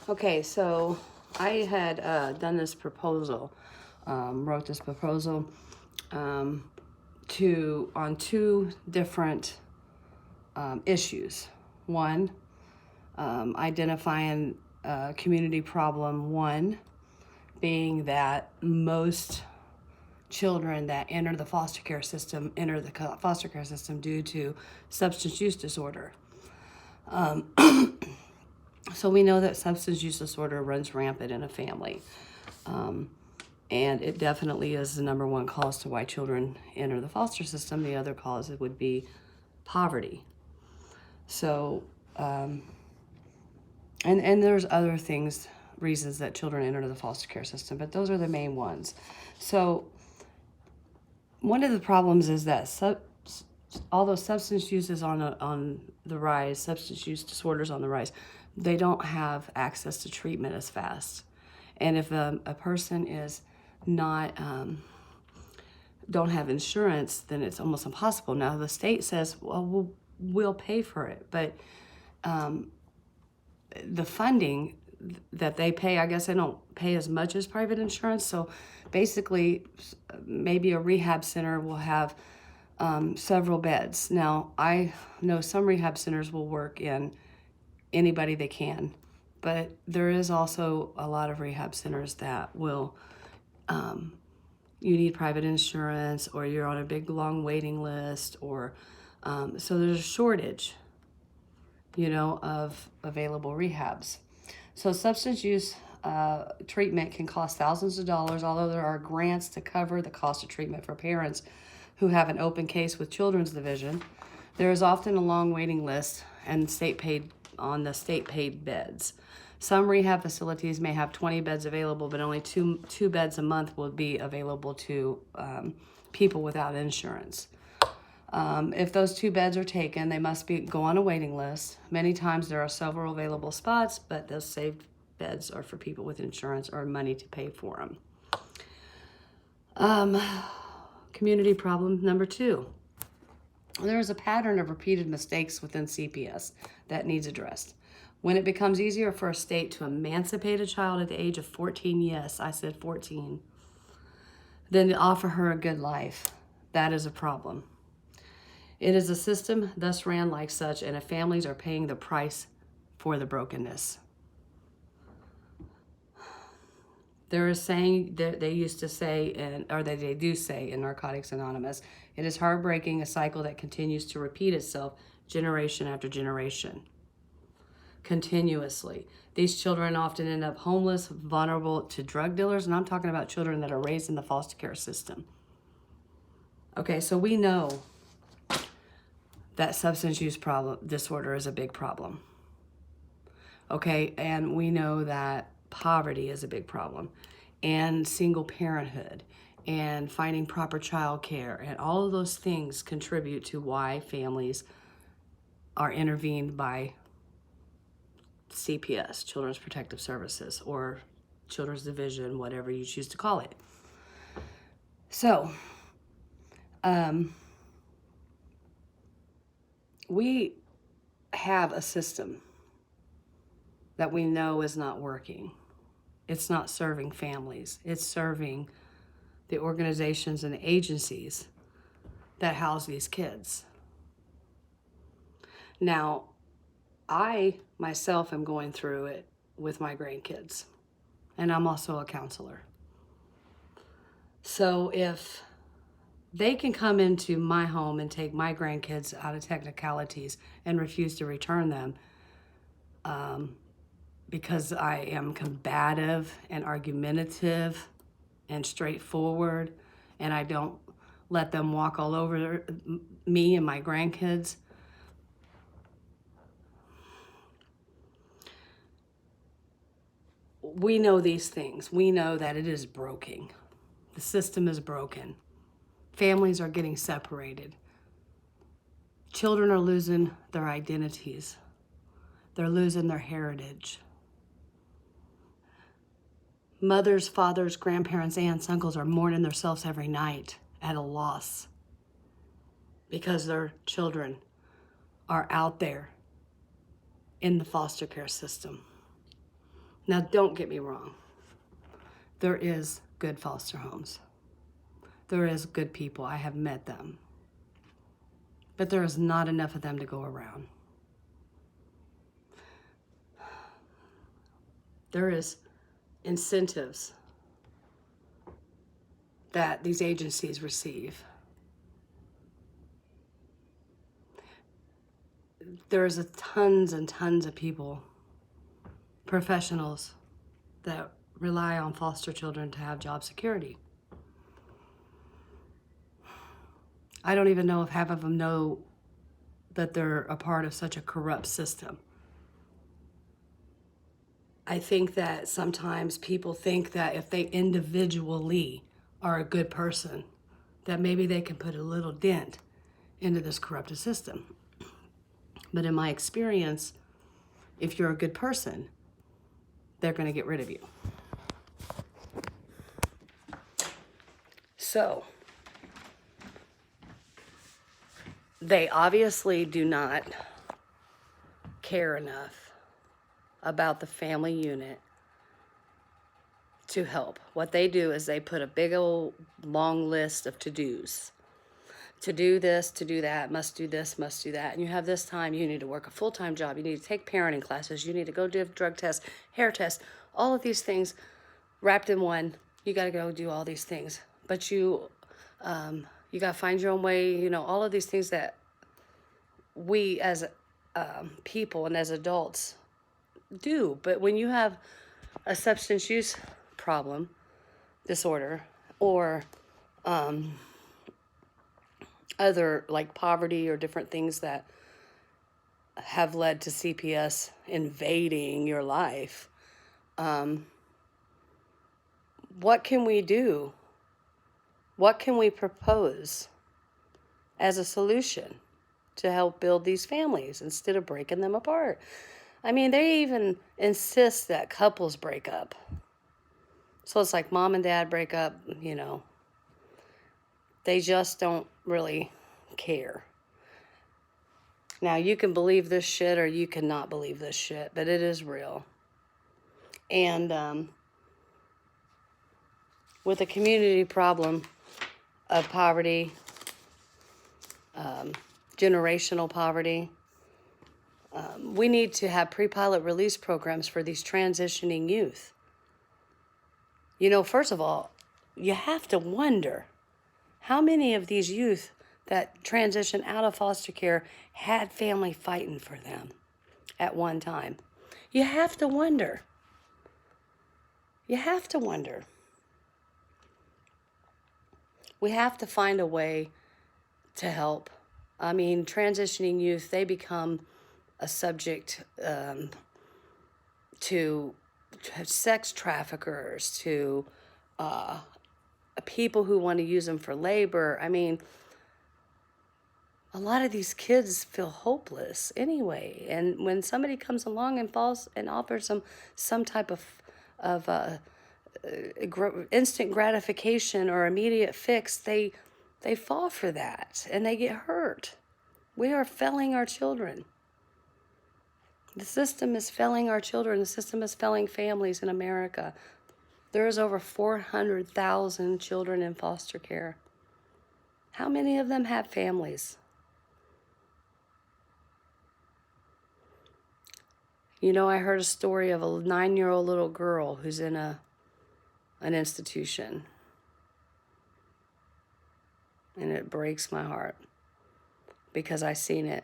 Okay, so I had done this proposal, wrote this proposal on two different issues. One, identifying community problem one being that most children that enter the foster care system due to substance use disorder. So we know that substance use disorder runs rampant in a family. And it definitely is the number one cause to why children enter the foster system. The other cause would be poverty. So, and there's other reasons that children enter the foster care system, but those are the main ones. So one of the problems is that although substance use is on the rise, substance use disorders on the rise, they don't have access to treatment as fast. And if a person is not don't have insurance, then it's almost impossible. Now the state says, well, we'll pay for it, but the funding that they pay, I guess they don't pay as much as private insurance. So basically, maybe a rehab center will have several beds. Now, I know some rehab centers will work in anybody they can, but there is also a lot of rehab centers that will, you need private insurance, or you're on a big long waiting list, or so there's a shortage, of available rehabs. So substance use treatment can cost thousands of dollars, although there are grants to cover the cost of treatment for parents who have an open case with Children's Division. There is often a long waiting list and the state paid beds. Some rehab facilities may have 20 beds available, but only two beds a month will be available to people without insurance. If those 2 beds are taken, they must go on a waiting list. Many times there are several available spots, but those saved beds are for people with insurance or money to pay for them. Community problem number 2. There is a pattern of repeated mistakes within CPS that needs addressed. When it becomes easier for a state to emancipate a child at the age of 14, yes, I said 14, than to offer her a good life, that is a problem. It is a system thus ran like such, and if families are paying the price for the brokenness. There is saying that they used to say, or that they do say in Narcotics Anonymous, it is heartbreaking, a cycle that continues to repeat itself generation after generation. Continuously. These children often end up homeless, vulnerable to drug dealers, and I'm talking about children that are raised in the foster care system. Okay, so we know that substance use disorder is a big problem. Okay, and we know that poverty is a big problem, and single parenthood, and finding proper child care, and all of those things contribute to why families are intervened by CPS, Children's Protective Services, or Children's Division, whatever you choose to call it. So, we have a system that we know is not working. It's not serving families. It's serving the organizations and the agencies that house these kids. Now, I myself am going through it with my grandkids, and I'm also a counselor. So if they can come into my home and take my grandkids out of technicalities and refuse to return them because I am combative and argumentative and straightforward, and I don't let them walk all over me and my grandkids, we know these things. We know that it is broken. The system is broken. Families are getting separated. Children are losing their identities. They're losing their heritage. Mothers, fathers, grandparents, aunts, uncles are mourning themselves every night at a loss because their children are out there in the foster care system. Now, don't get me wrong. There is good foster homes. There is good people. I have met them. But there is not enough of them to go around. There is incentives that these agencies receive. There's tons and tons of people, professionals, that rely on foster children to have job security. I don't even know if half of them know that they're a part of such a corrupt system. I think that sometimes people think that if they individually are a good person, that maybe they can put a little dent into this corrupted system. But in my experience, if you're a good person, they're going to get rid of you. So, they obviously do not care enough about the family unit to help. What they do is they put a big old long list of to-dos. To do this, to do that, must do this, must do that. And you have this time, you need to work a full-time job, you need to take parenting classes, you need to go do drug tests, hair tests, all of these things wrapped in one. You got to go do all these things. But you got to find your own way, all of these things that we as people and as adults do. But when you have a substance use problem, disorder, or other like poverty or different things that have led to CPS invading your life, what can we do? What can we propose as a solution to help build these families instead of breaking them apart? I mean, they even insist that couples break up. So it's like mom and dad break up, They just don't really care. Now, you can believe this shit or you cannot believe this shit, but it is real. And with a community problem of poverty, generational poverty, we need to have pre-pilot release programs for these transitioning youth. First of all, you have to wonder how many of these youth that transition out of foster care had family fighting for them at one time. You have to wonder. You have to wonder. We have to find a way to help. I mean, transitioning youth, they become a subject to sex traffickers, to people who want to use them for labor. I mean, a lot of these kids feel hopeless anyway. And when somebody comes along and offers them some type of instant gratification or immediate fix, they fall for that and they get hurt. We are failing our children. The system is failing our children. The system is failing families in America. There is over 400,000 children in foster care. How many of them have families? I heard a story of a 9-year-old little girl who's in an institution. And it breaks my heart because I seen it.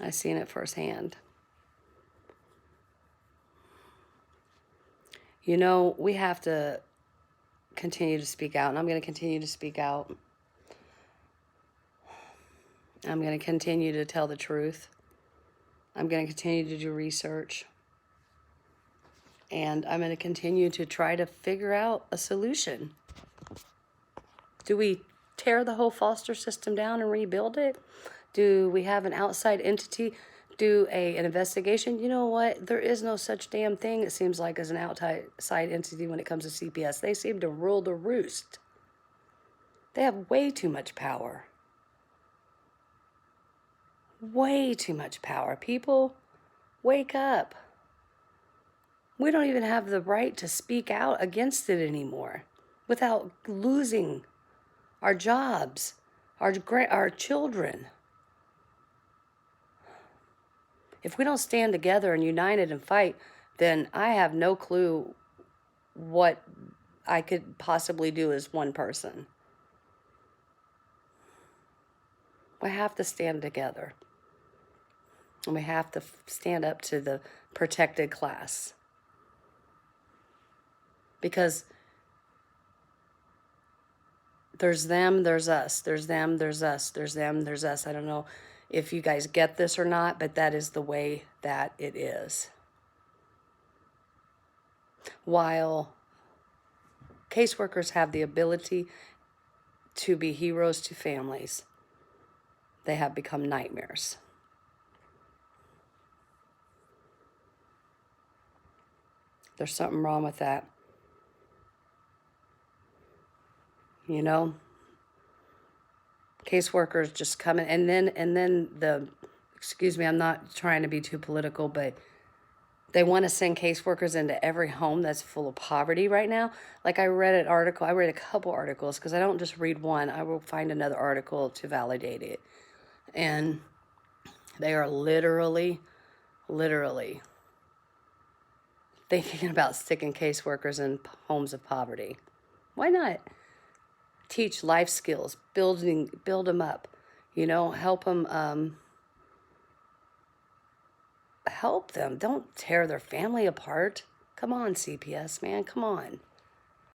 I seen it firsthand. We have to continue to speak out, and I'm going to continue to speak out. I'm going to continue to tell the truth. I'm going to continue to do research. And I'm going to continue to try to figure out a solution. Do we tear the whole foster system down and rebuild it? Do we have an outside entity do an investigation? You know what? There is no such damn thing, it seems like, as an outside entity when it comes to CPS. They seem to rule the roost. They have way too much power. Way too much power. People, wake up. We don't even have the right to speak out against it anymore without losing our jobs, our children. If we don't stand together and united and fight, then I have no clue what I could possibly do as one person. We have to stand together. And we have to stand up to the protected class. Because there's them, there's us. There's them, there's us. There's them, there's us. I don't know if you guys get this or not, but that is the way that it is. While caseworkers have the ability to be heroes to families, they have become nightmares. There's something wrong with that. You know, caseworkers just come in, and then the, excuse me, I'm not trying to be too political, but they want to send caseworkers into every home that's full of poverty right now. Like I read a couple articles, because I don't just read one, I will find another article to validate it. And they are literally thinking about sticking caseworkers in homes of poverty. Why not? Teach life skills, build them up, help them, help them. Don't tear their family apart. Come on, CPS, man, come on.